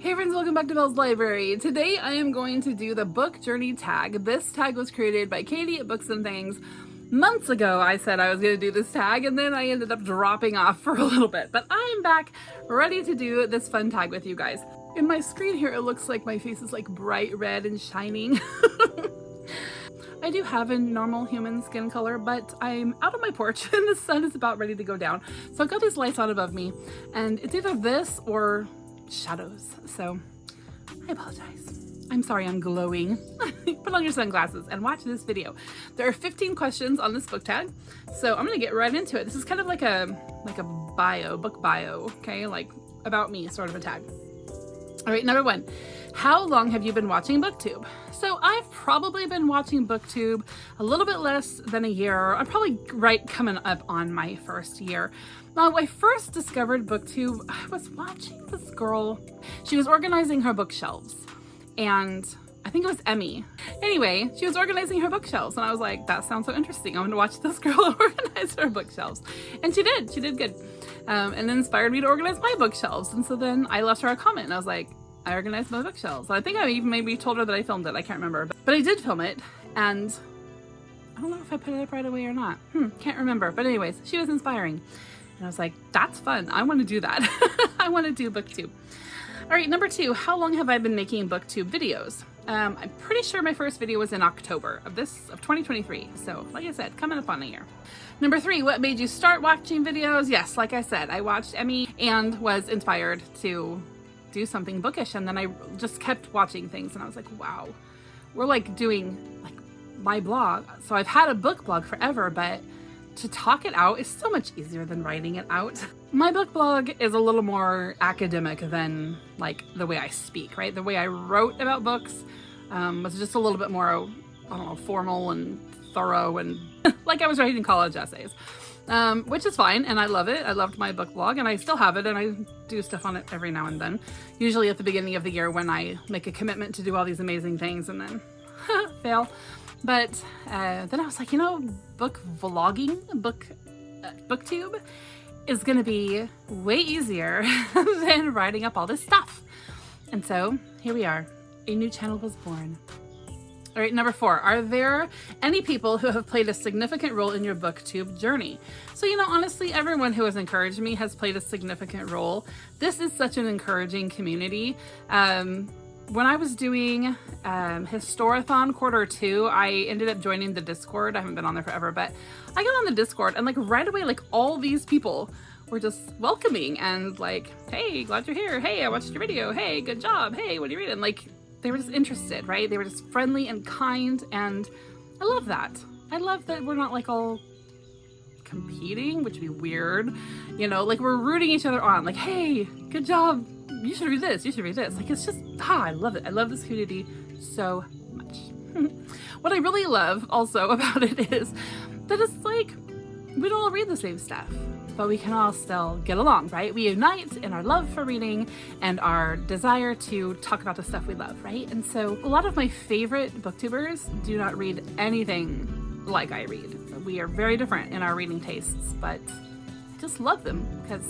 Hey friends, welcome back to Belle's Library. Today I am going to do the book journey tag. This tag was created by Katie at Books and Things. Months ago I said I was going to do this tag and then I ended up dropping off for a little bit. But I am back ready to do this fun tag with you guys. In my screen here it looks like my face is like bright red and shining. I do have a normal human skin color, but I'm out on my porch and the sun is about ready to go down. So I've got these lights on above me and it's either this or shadows, so I apologize. I'm sorry I'm glowing. Put on your sunglasses and watch this video. There are 15 questions on this book tag, so I'm gonna get right into it. This is kind of like a bio, book bio, okay? Like about me sort of a tag. All right, number one, how long have you been watching BookTube? So I've probably been watching BookTube a little bit less than a year. I'm probably coming up on my first year. Now, when I first discovered BookTube, I was watching this girl. She was organizing her bookshelves, and I think it was Emmy. Anyway, she was organizing her bookshelves, and I was like, that sounds so interesting. I'm gonna watch this girl organize her bookshelves. And she did good. And then inspired me to organize my bookshelves. And so then I left her a comment, and I was like, I organized my bookshelves. And I think I even maybe told her that I filmed it. I can't remember, but I did film it, and I don't know if I put it up right away or not. Can't remember. But anyways, she was inspiring. And I was like, that's fun. I want to do that. I want to do BookTube. All right, number two, how long have I been making BookTube videos? I'm pretty sure my first video was in October of 2023. So like I said, coming up on a year. Number three, what made you start watching videos? Yes, like I said, I watched Emmy and was inspired to do something bookish. And then I just kept watching things and I was like, wow, we're like doing like my blog. So I've had a book blog forever, but to talk it out is so much easier than writing it out. My book blog is a little more academic than like the way I speak, right? The way I wrote about books was just a little bit more, I don't know, formal and thorough and like I was writing college essays, which is fine. And I love it. I loved my book blog and I still have it and I do stuff on it every now and then, usually at the beginning of the year when I make a commitment to do all these amazing things and then fail. But then I was like, you know, book vlogging, BookTube is going to be way easier than writing up all this stuff. And so here we are, a new channel was born. All right, number four, are there any people who have played a significant role in your BookTube journey? So, you know, honestly, everyone who has encouraged me has played a significant role. This is such an encouraging community. When I was doing Historathon quarter 2, I ended up joining the Discord. I haven't been on there forever, but I got on the Discord and like right away, like all these people were just welcoming and like, hey, glad you're here. Hey, I watched your video. Hey, good job. Hey, what are you reading? Like they were just interested, right? They were just friendly and kind. And I love that. I love that we're not like all competing, which would be weird. You know, like we're rooting each other on like, hey, good job. You should read this, you should read this. Like, it's just, I love it. I love this community so much. What I really love also about it is that it's like, we don't all read the same stuff, but we can all still get along, right? We unite in our love for reading and our desire to talk about the stuff we love, right? And so a lot of my favorite booktubers do not read anything like I read. We are very different in our reading tastes, but I just love them because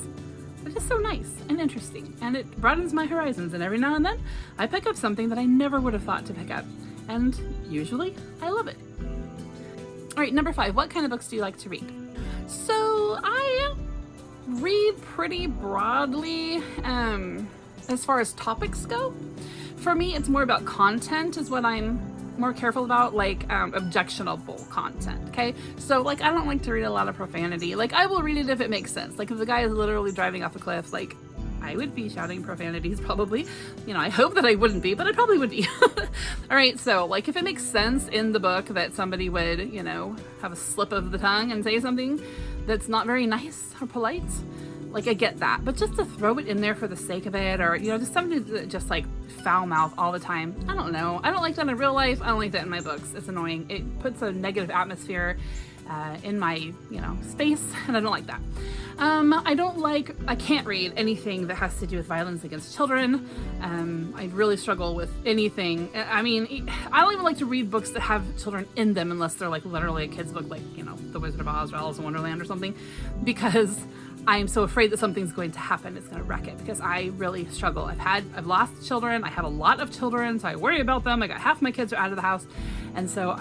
it's just so nice and interesting and it broadens my horizons, and every now and then I pick up something that I never would have thought to pick up, and usually I love it. All right, number five, what kind of books do you like to read? So I read pretty broadly as far as topics go. For me, it's more about content is what I'm more careful about, like objectionable content, okay? So like I don't like to read a lot of profanity. Like I will read it if it makes sense. Like if the guy is literally driving off a cliff, like I would be shouting profanities probably. You know, I hope that I wouldn't be, but I probably would be. All right, so like if it makes sense in the book that somebody would, you know, have a slip of the tongue and say something that's not very nice or polite, like I get that, but just to throw it in there for the sake of it, or, you know, just something that just like foul mouth all the time. I don't know. I don't like that in real life. I don't like that in my books. It's annoying. It puts a negative atmosphere in my, you know, space, and I don't like that. I can't read anything that has to do with violence against children. I really struggle with anything. I mean, I don't even like to read books that have children in them unless they're like literally a kid's book, like, you know, The Wizard of Oz or Alice in Wonderland or something, because I am so afraid that something's going to happen. It's going to wreck it, because I really struggle. I've lost children. I have a lot of children, so I worry about them. I got half my kids are out of the house. And so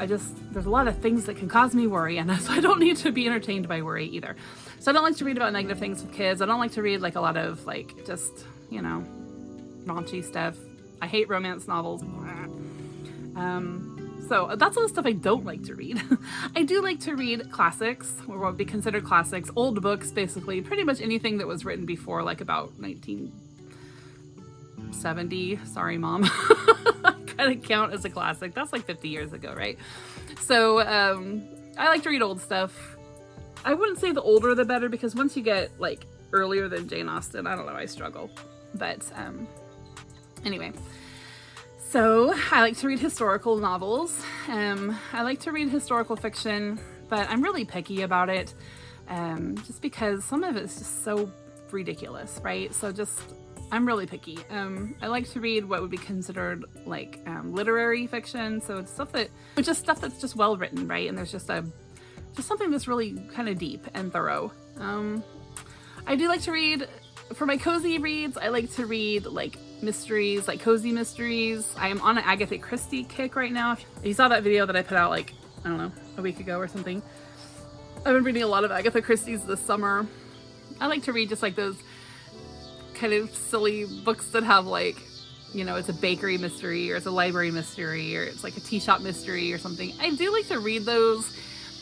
there's a lot of things that can cause me worry. And so I don't need to be entertained by worry either. So I don't like to read about negative things with kids. I don't like to read like a lot of like just, you know, raunchy stuff. I hate romance novels. So that's all the stuff I don't like to read. I do like to read classics, or what would be considered classics, old books, basically, pretty much anything that was written before, like about 1970. Sorry, Mom. I kind of count as a classic. That's like 50 years ago, right? So I like to read old stuff. I wouldn't say the older the better, because once you get like earlier than Jane Austen, I don't know, I struggle. But anyway. So I like to read historical novels. I like to read historical fiction, but I'm really picky about it, just because some of it's just so ridiculous, right? So I'm really picky. I like to read what would be considered like literary fiction. So it's stuff that's just well written, right? And there's just something that's really kind of deep and thorough. I do like to read, for my cozy reads, I like to read like mysteries, like cozy mysteries. I am on an Agatha Christie kick right now. If you saw that video that I put out like, I don't know, a week ago or something. I've been reading a lot of Agatha Christie's this summer. I like to read just like those kind of silly books that have like, you know, it's a bakery mystery, or it's a library mystery, or it's like a tea shop mystery or something. I do like to read those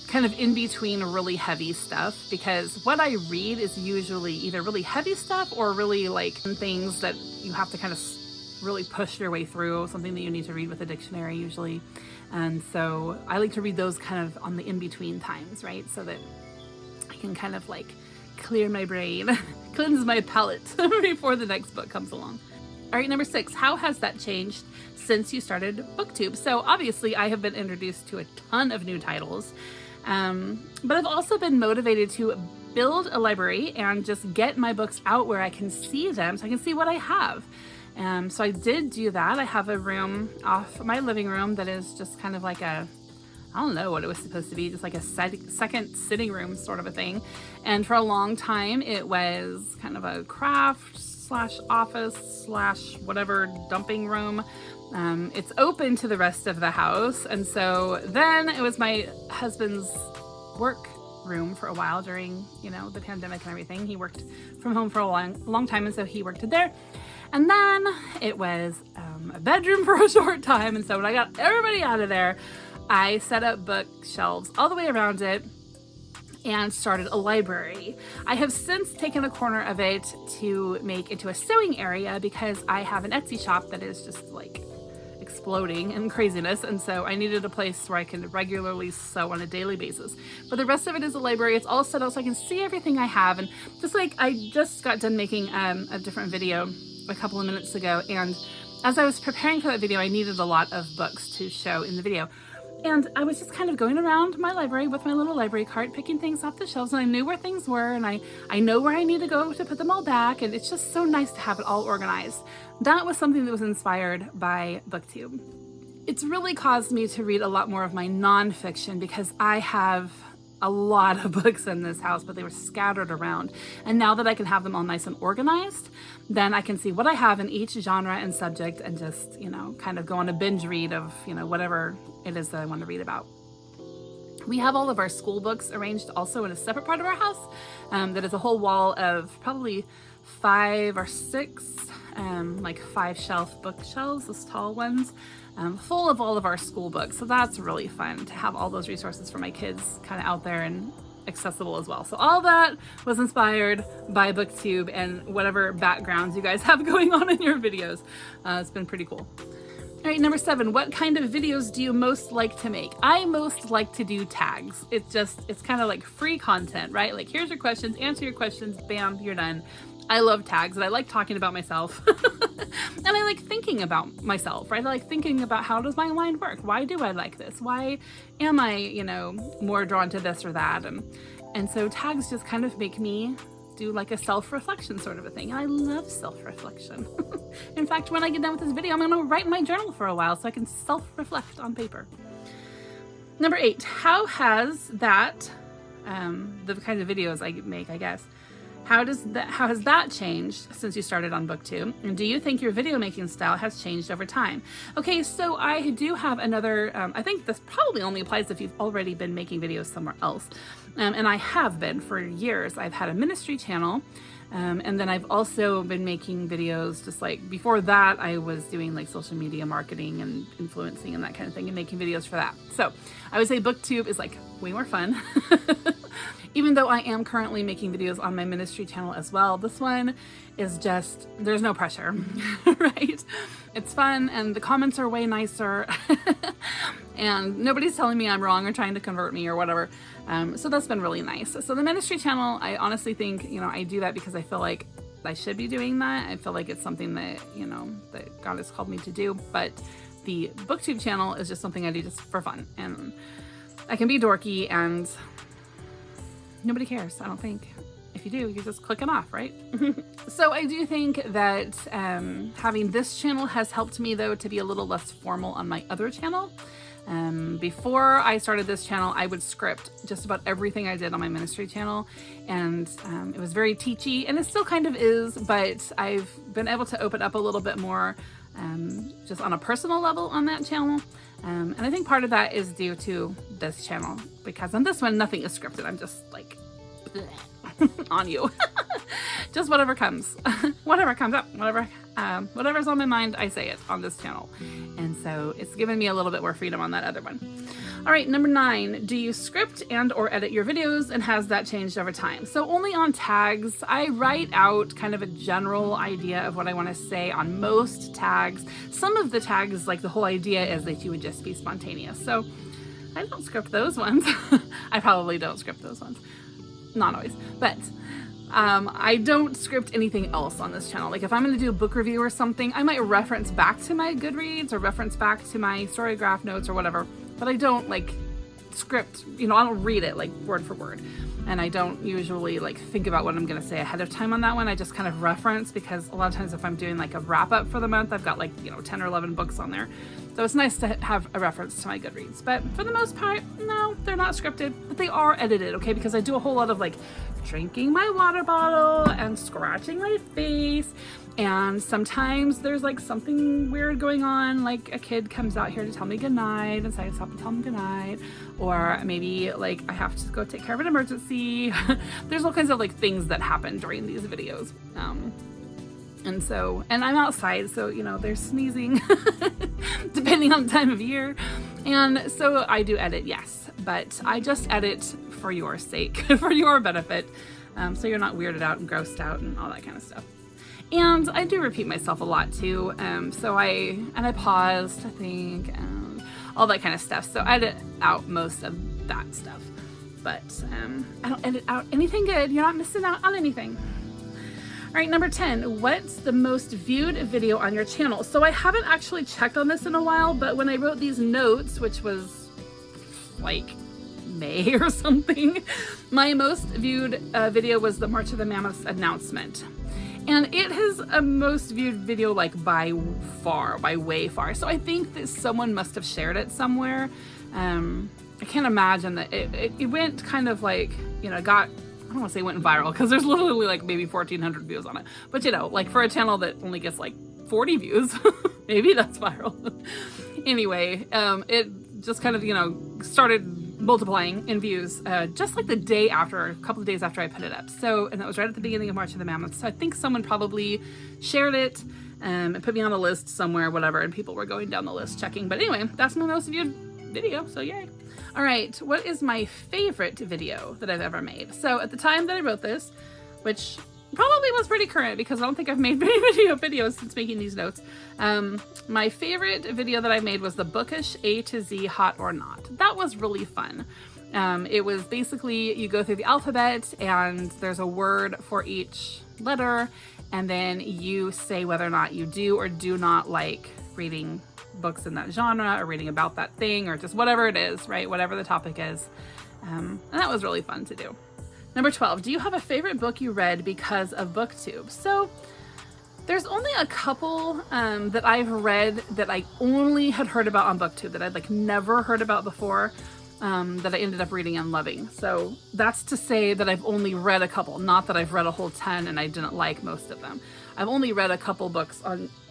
kind of in between really heavy stuff, because what I read is usually either really heavy stuff or really like things that you have to kind of really push your way through, something that you need to read with a dictionary usually. And so I like to read those kind of on the in-between times, right? So that I can kind of like clear my brain, cleanse my palate before the next book comes along. All right, number 6, how has that changed since you started BookTube? So obviously I have been introduced to a ton of new titles. But I've also been motivated to build a library and just get my books out where I can see them, so I can see what I have. So I did do that. I have a room off my living room that is just kind of like I don't know what it was supposed to be, just like a second sitting room sort of a thing. And for a long time, it was kind of a craft / office / whatever dumping room. It's open to the rest of the house. And so then it was my husband's work room for a while during, you know, the pandemic and everything. He worked from home for a long time, and so he worked it there. And then it was a bedroom for a short time. And so when I got everybody out of there, I set up bookshelves all the way around it and started a library. I have since taken a corner of it to make into a sewing area, because I have an Etsy shop that is just like exploding in craziness, and so I needed a place where I can regularly sew on a daily basis. But the rest of it is a library. It's all set out so I can see everything I have. And just like I just got done making a different video a couple of minutes ago, and as I was preparing for that video, I needed a lot of books to show in the video. And I was just kind of going around my library with my little library cart, picking things off the shelves, and I knew where things were, and I know where I need to go to put them all back, and it's just so nice to have it all organized. That was something that was inspired by BookTube. It's really caused me to read a lot more of my nonfiction, because I have a lot of books in this house, but they were scattered around. And now that I can have them all nice and organized, then I can see what I have in each genre and subject, and just, you know, kind of go on a binge read of, you know, whatever it is that I want to read about. We have all of our school books arranged also in a separate part of our house. That is a whole wall of probably 5 or 6 like 5-shelf bookshelves, those tall ones, full of all of our school books. So that's really fun to have all those resources for my kids kind of out there and accessible as well. So all that was inspired by BookTube and whatever backgrounds you guys have going on in your videos. It's been pretty cool. All right, number 7, what kind of videos do you most like to make? I most like to do tags. It's kind of like free content, right? Like, here's your questions, answer your questions, bam, you're done. I love tags, and I like talking about myself. And I like thinking about myself, right? I like thinking about, how does my mind work? Why do I like this? Why am I, you know, more drawn to this or that? And so tags just kind of make me do like a self-reflection sort of a thing. And I love self-reflection. In fact, when I get done with this video, I'm going to write in my journal for a while so I can self-reflect on paper. Number 8, how has that, the kind of videos I make, I guess, How has that changed since you started on BookTube? And do you think your video making style has changed over time? Okay, so I do have another, I think this probably only applies if you've already been making videos somewhere else. And I have been for years. I've had a ministry channel, and then I've also been making videos just like before that. I was doing like social media marketing and influencing and that kind of thing and making videos for that. So I would say BookTube is like way more fun. Even though I am currently making videos on my ministry channel as well, this one is just, there's no pressure, right? It's fun and the comments are way nicer and nobody's telling me I'm wrong or trying to convert me or whatever. So that's been really nice. So the ministry channel, I honestly think, I do that because I feel like I should be doing that. I feel like it's something that, that God has called me to do. But the BookTube channel is just something I do just for fun. And I can be dorky and nobody cares, I don't think. If you do, you're just clicking off, right? So I do think that having this channel has helped me, though, to be a little less formal on my other channel. Before I started this channel, I would script just about everything I did on my ministry channel, and it was very teachy, and it still kind of is, but I've been able to open up a little bit more just on a personal level on that channel. And I think part of that is due to this channel, because on this one, nothing is scripted. I'm just like on you. Just whatever comes, whatever comes up, whatever's on my mind, I say it on this channel. And so it's given me a little bit more freedom on that other one. All right, number 9, do you script and or edit your videos, and has that changed over time? So only on tags. I write out kind of a general idea of what I want to say on most tags. Some of the tags, like the whole idea is that you would just be spontaneous. So I don't script those ones. I probably don't script those ones. Not always, but I don't script anything else on this channel. Like if I'm going to do a book review or something, I might reference back to my Goodreads or reference back to my Storygraph notes or whatever, but I don't like script, I don't read it like word for word. And I don't usually like think about what I'm going to say ahead of time on that one. I just kind of reference, because a lot of times if I'm doing like a wrap up for the month, I've got like, 10 or 11 books on there. So it's nice to have a reference to my Goodreads. But for the most part, no, they're not scripted, but they are edited, okay? Because I do a whole lot of like drinking my water bottle and scratching my face. And sometimes there's like something weird going on, like a kid comes out here to tell me goodnight, and so I stop and tell them goodnight. Or maybe like I have to go take care of an emergency. There's all kinds of like things that happen during these videos. And I'm outside, so, there's sneezing depending on the time of year. And so I do edit, yes, but I just edit for your sake, for your benefit. So you're not weirded out and grossed out and all that kind of stuff. And I do repeat myself a lot too. So I paused to think and all that kind of stuff. So I edit out most of that stuff, but I don't edit out anything good. You're not missing out on anything. All right, number 10, what's the most viewed video on your channel? So I haven't actually checked on this in a while, but when I wrote these notes, which was like May or something, my most viewed video was the March of the Mammoths announcement. And it has a most viewed video like by way far. So I think that someone must have shared it somewhere. I can't imagine that it went kind of like, got, I don't want to say went viral, because there's literally like maybe 1,400 views on it. But like for a channel that only gets like 40 views, maybe that's viral. Anyway, it just kind of, started multiplying in views just like a couple of days after I put it up. So, and that was right at the beginning of March of the Mammoth. So I think someone probably shared it and put me on a list somewhere, whatever, and people were going down the list checking. But anyway, that's my most viewed video, so yay. All right, what is my favorite video that I've ever made? So at the time that I wrote this, which probably was pretty current because I don't think I've made many videos since making these notes. My favorite video that I made was the Bookish A to Z Hot or Not. That was really fun. It was basically, you go through the alphabet and there's a word for each letter, and then you say whether or not you do or do not like reading books in that genre or reading about that thing or just whatever it is, right? Whatever the topic is. And that was really fun to do. Number 12, do you have a favorite book you read because of BookTube? So there's only a couple that I've read that I only had heard about on BookTube that I'd like never heard about before. that I ended up reading and loving. So that's to say that I've only read a couple, not that I've read a whole 10 and I didn't like most of them. I've only read a couple books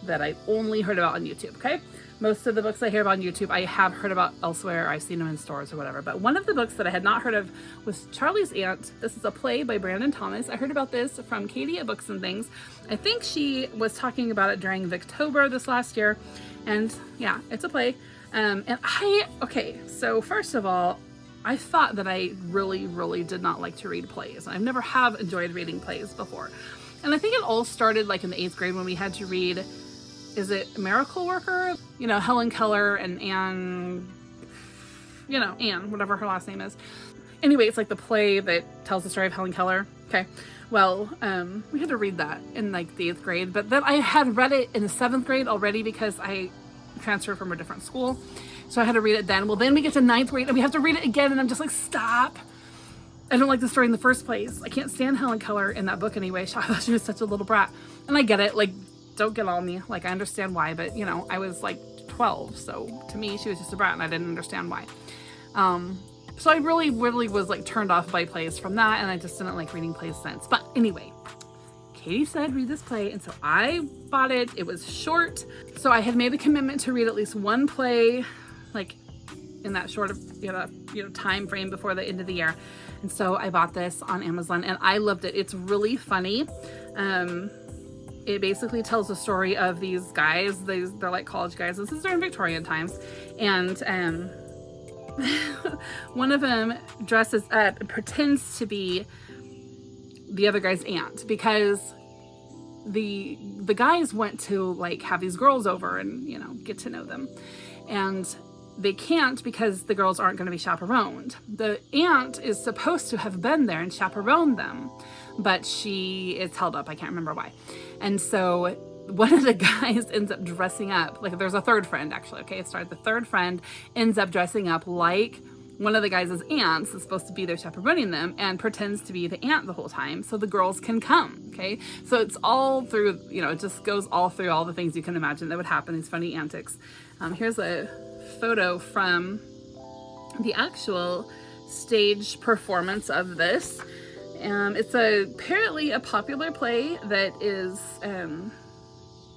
that I only heard about on YouTube, okay? Most of the books I hear about on YouTube, I have heard about elsewhere, or I've seen them in stores or whatever. But one of the books that I had not heard of was Charlie's Aunt. This is a play by Brandon Thomas. I heard about this from Katie at Books and Things. I think she was talking about it during Victober this last year. And yeah, it's a play. Okay, so first of all, I thought that I really, really did not like to read plays. I've never have enjoyed reading plays before. And I think it all started like in the 8th grade when we had to read, is it Miracle Worker? You know, Helen Keller and Anne, whatever her last name is. Anyway, it's like the play that tells the story of Helen Keller. Okay, well, we had to read that in like the 8th grade, but then I had read it in the 7th grade already because I transferred from a different school. So I had to read it then. Well, then we get to 9th grade and we have to read it again, and I'm just like, stop. I don't like the story in the first place. I can't stand Helen Keller in that book anyway. I thought she was such a little brat. And I get it. Like, don't get on me. Like, I understand why, but I was like 12. So to me, she was just a brat and I didn't understand why. So I really, really was like turned off by plays from that. And I just didn't like reading plays since. But anyway, Katie said, read this play. And so I bought it. It was short. So I had made a commitment to read at least one play, like in that short of, time frame before the end of the year. And so I bought this on Amazon and I loved it. It's really funny. It basically tells the story of these guys. They're like college guys. This is during Victorian times. And one of them dresses up and pretends to be the other guy's aunt because the guys went to like have these girls over and, get to know them. And they can't because the girls aren't going to be chaperoned. The aunt is supposed to have been there and chaperoned them, but she is held up. I can't remember why. And so one of the guys ends up dressing up, like there's a third friend actually, okay? It started, the third friend ends up dressing up like one of the guys' aunts is supposed to be there chaperoning them and pretends to be the aunt the whole time so the girls can come, okay? So it's all through, it just goes all through all the things you can imagine that would happen, these funny antics. Here's a photo from the actual stage performance of this. It's apparently a popular play that is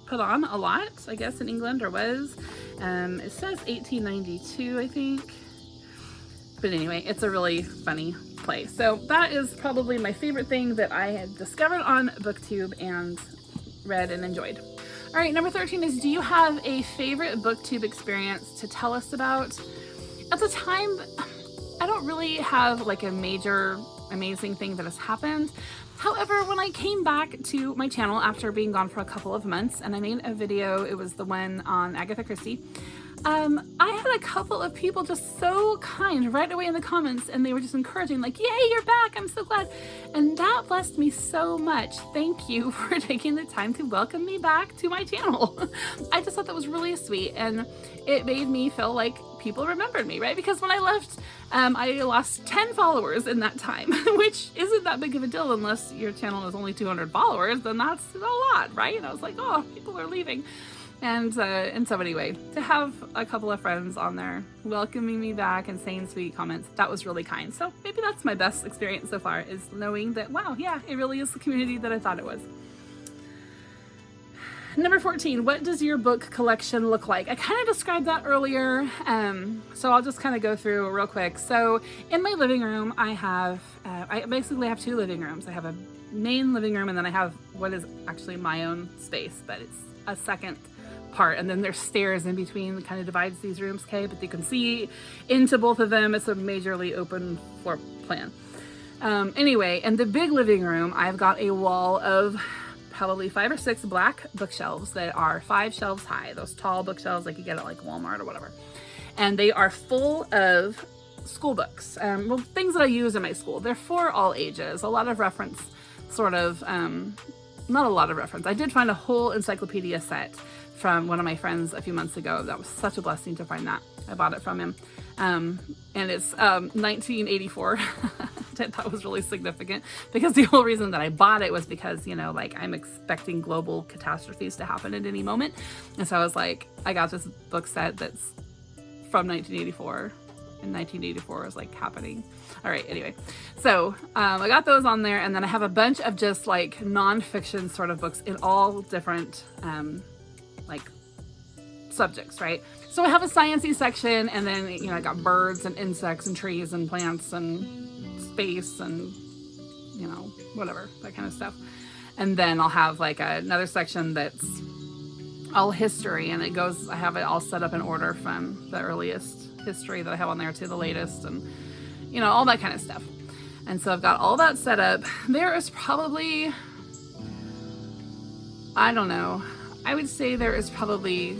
put on a lot, I guess, in England, or was. It says 1892, I think. But anyway, it's a really funny play. So that is probably my favorite thing that I had discovered on BookTube and read and enjoyed. All right, number 13 is, do you have a favorite BookTube experience to tell us about? At the time, I don't really have like a major amazing thing that has happened. However, when I came back to my channel after being gone for a couple of months and I made a video, it was the one on Agatha Christie, I had a couple of people just so kind right away in the comments, and they were just encouraging, like, yay, you're back, I'm so glad. And that blessed me so much. Thank you for taking the time to welcome me back to my channel. I just thought that was really sweet, and it made me feel like people remembered me, right? Because when I left, I lost 10 followers in that time, which isn't that big of a deal unless your channel is only 200 followers, then that's a lot, right? And I was like, oh, people are leaving. And so anyway, to have a couple of friends on there welcoming me back and saying sweet comments, that was really kind. So maybe that's my best experience so far, is knowing that, wow, yeah, it really is the community that I thought it was. Number 14, what does your book collection look like? I kind of described that earlier, so I'll just kind of go through real quick. So in my living room, I basically have two living rooms. I have a main living room, and then I have what is actually my own space, but it's a second part, and then there's stairs in between that kind of divides these rooms, okay? But you can see into both of them. It's a majorly open floor plan. Anyway, in the big living room, I've got a wall of probably 5 or 6 black bookshelves that are 5 shelves high, those tall bookshelves like you get at like Walmart or whatever. And they are full of school books, well, things that I use in my school. They're for all ages, a lot of reference, sort of, not a lot of reference. I did find a whole encyclopedia set from one of my friends a few months ago. That was such a blessing to find that. I bought it from him. And it's 1984. That was really significant because the whole reason that I bought it was because, like I'm expecting global catastrophes to happen at any moment. And so I was like, I got this book set that's from 1984 in 1984 was like happening. All right, anyway, so I got those on there, and then I have a bunch of just like nonfiction sort of books in all different like subjects, right? So I have a sciencey section, and then, you know, I got birds and insects and trees and plants and space and, you know, whatever, that kind of stuff. And then I'll have like another section that's all history, and it goes, I have it all set up in order from the earliest history that I have on there to the latest, and, you know, all that kind of stuff. And so I've got all that set up. There is probably, I don't know, I would say there is probably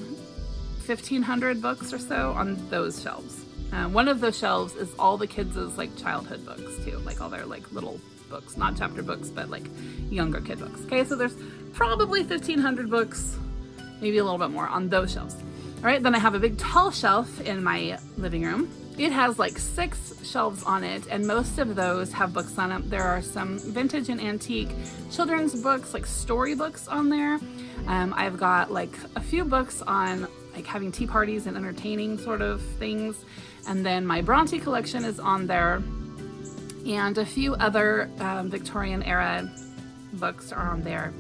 1,500 books or so on those shelves. One of those shelves is all the kids' like childhood books too, like all their like little books, not chapter books, but like younger kid books. Okay, so there's probably 1,500 books, maybe a little bit more on those shelves. All right, then I have a big tall shelf in my living room. It has like 6 shelves on it, and most of those have books on them. There are some vintage and antique children's books, like storybooks on there. I've got like a few books on like having tea parties and entertaining sort of things. And then my Bronte collection is on there. And a few other Victorian era books are on there.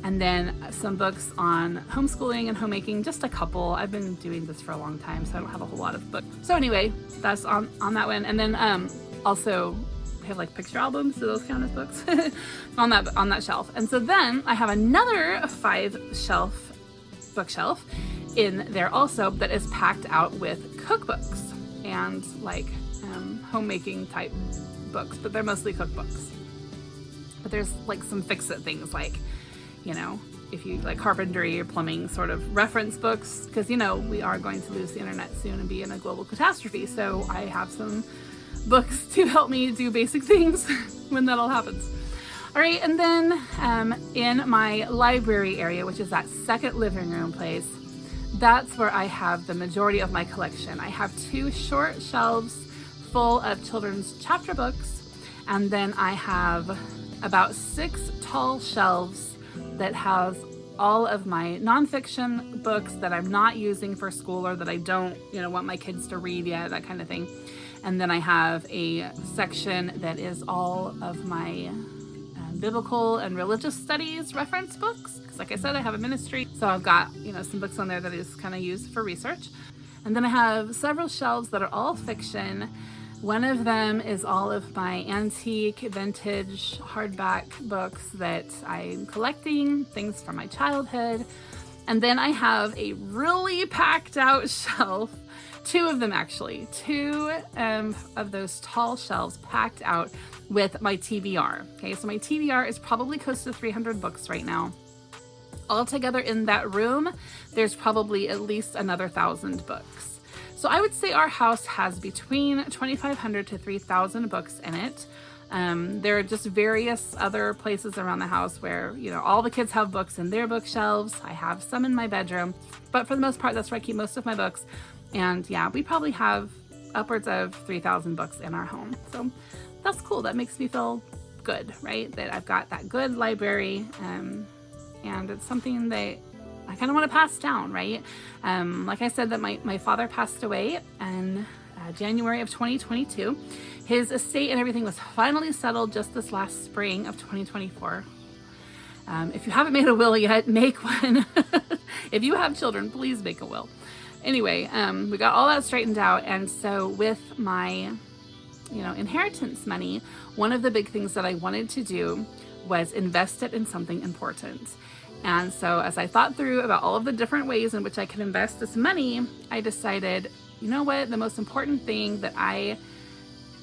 And then some books on homeschooling and homemaking, just a couple. I've been doing this for a long time, so I don't have a whole lot of books. So anyway, that's on that one. And then also I have like picture albums, so those count as books on that shelf. And so then I have another 5-shelf bookshelf in there also that is packed out with cookbooks and like homemaking type books, but they're mostly cookbooks. But there's like some fix-it things, like, you know, if you like carpentry or plumbing sort of reference books, because, you know, we are going to lose the internet soon and be in a global catastrophe. So I have some books to help me do basic things when that all happens. All right, and then in my library area, which is that second living room place, that's where I have the majority of my collection. I have 2 short shelves full of children's chapter books, and then I have about 6 tall shelves that has all of my nonfiction books that I'm not using for school or that I don't, you know, want my kids to read yet, that kind of thing. And then I have a section that is all of my biblical and religious studies reference books, because like I said, I have a ministry, so I've got, you know, some books on there that is kind of used for research. And then I have several shelves that are all fiction. One of them is all of my antique, vintage, hardback books that I'm collecting, things from my childhood. And then I have a really packed out shelf, 2 of them actually, 2 of those tall shelves packed out with my TBR. Okay, so my TBR is probably close to 300 books right now. Altogether in that room, there's probably at least another 1,000 books. So I would say our house has between 2,500 to 3,000 books in it. There are just various other places around the house where, you know, all the kids have books in their bookshelves. I have some in my bedroom, but for the most part, that's where I keep most of my books. And yeah, we probably have upwards of 3,000 books in our home. So that's cool. That makes me feel good, right? That I've got that good library, and it's something that I kind of want to pass down, right? Like I said, that my father passed away in January of 2022. His estate and everything was finally settled just this last spring of 2024. If you haven't made a will yet, make one. If you have children, please make a will. Anyway, we got all that straightened out, and so with my, you know, inheritance money, one of the big things that I wanted to do was invest it in something important. And so as I thought through about all of the different ways in which I could invest this money, I decided, you know what, the most important thing that I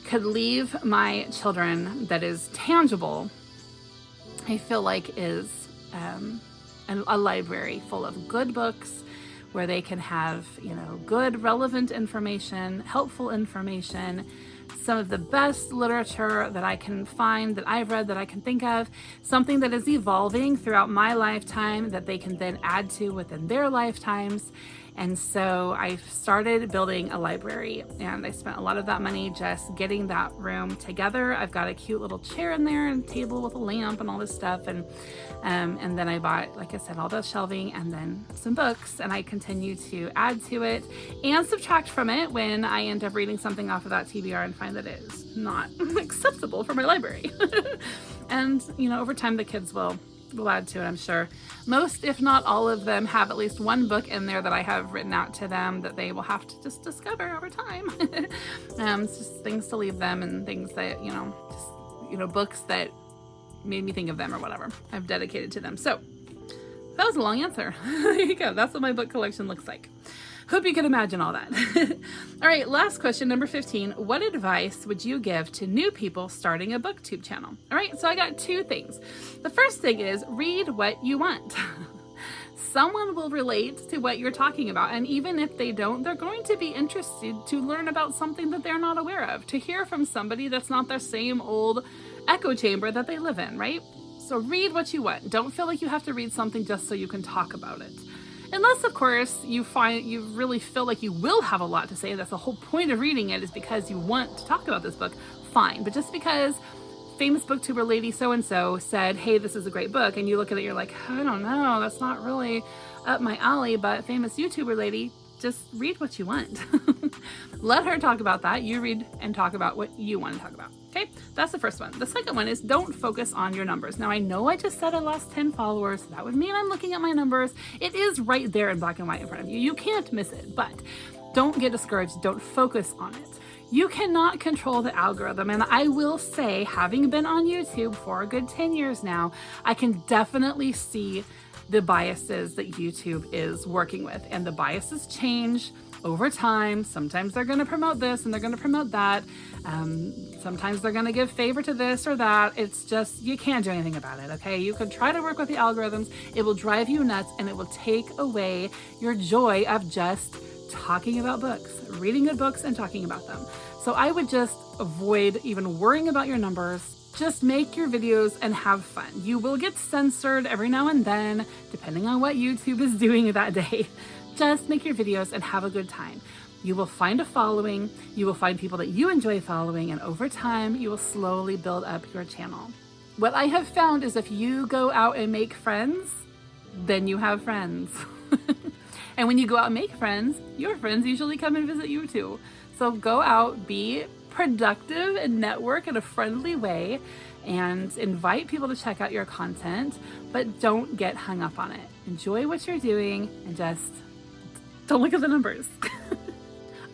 could leave my children that is tangible, I feel like is a library full of good books where they can have, you know, good relevant information, helpful information, some of the best literature that I can find, that I've read, that I can think of, something that is evolving throughout my lifetime that they can then add to within their lifetimes. And so I started building a library, and I spent a lot of that money just getting that room together. I've got a cute little chair in there and a table with a lamp and all this stuff. And then I bought, like I said, all the shelving and then some books, and I continue to add to it and subtract from it when I end up reading something off of that TBR and find that it is not acceptable for my library. And, you know, over time the kids will add to it, I'm sure. Most, if not all of them, have at least one book in there that I have written out to them that they will have to just discover over time. It's just things to leave them, and things that, you know, just, you know, books that made me think of them or whatever I've dedicated to them. So that was a long answer. There you go. That's what my book collection looks like. Hope you can imagine all that. All right, last question, number 15. What advice would you give to new people starting a BookTube channel? All right, so I got two things. The first thing is read what you want. Someone will relate to what you're talking about, and even if they don't, they're going to be interested to learn about something that they're not aware of, to hear from somebody that's not their same old echo chamber that they live in, right? So read what you want. Don't feel like you have to read something just so you can talk about it. Unless, of course, you really feel like you will have a lot to say. That's the whole point of reading it, is because you want to talk about this book. Fine. But just because famous booktuber lady so-and-so said, hey, this is a great book, and you look at it, you're like, I don't know, that's not really up my alley, but famous YouTuber lady, just read what you want. Let her talk about that. You read and talk about what you want to talk about. Okay, that's the first one. The second one is don't focus on your numbers. Now, I know I just said I lost 10 followers. That would mean I'm looking at my numbers. It is right there in black and white in front of you. You can't miss it, but don't get discouraged. Don't focus on it. You cannot control the algorithm. And I will say, having been on YouTube for a good 10 years now, I can definitely see the biases that YouTube is working with, and the biases change over time. Sometimes they're going to promote this and they're going to promote that. Sometimes they're going to give favor to this or that. It's just, you can't do anything about it. Okay. You can try to work with the algorithms. It will drive you nuts, and it will take away your joy of just talking about books, reading good books and talking about them. So I would just avoid even worrying about your numbers. Just make your videos and have fun. You will get censored every now and then, depending on what YouTube is doing that day. Just make your videos and have a good time. You will find a following, you will find people that you enjoy following, and over time, you will slowly build up your channel. What I have found is if you go out and make friends, then you have friends. And when you go out and make friends, your friends usually come and visit you too. So go out, be productive and network in a friendly way, and invite people to check out your content, but don't get hung up on it. Enjoy what you're doing and just don't look at the numbers.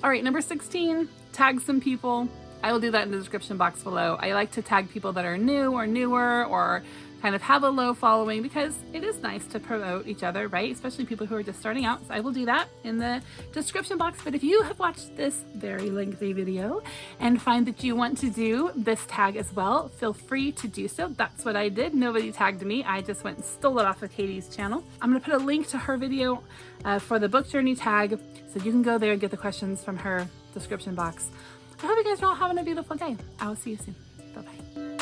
All right, number 16, tag some people. I will do that in the description box below. I like to tag people that are new or newer or kind of have a low following, because it is nice to promote each other, right? Especially people who are just starting out. So I will do that in the description box. But if you have watched this very lengthy video and find that you want to do this tag as well, feel free to do so. That's what I did. Nobody tagged me. I just went and stole it off of Katie's channel. I'm going to put a link to her video for the book journey tag, so you can go there and get the questions from her description box. I hope you guys are all having a beautiful day. I will see you soon. Bye-bye.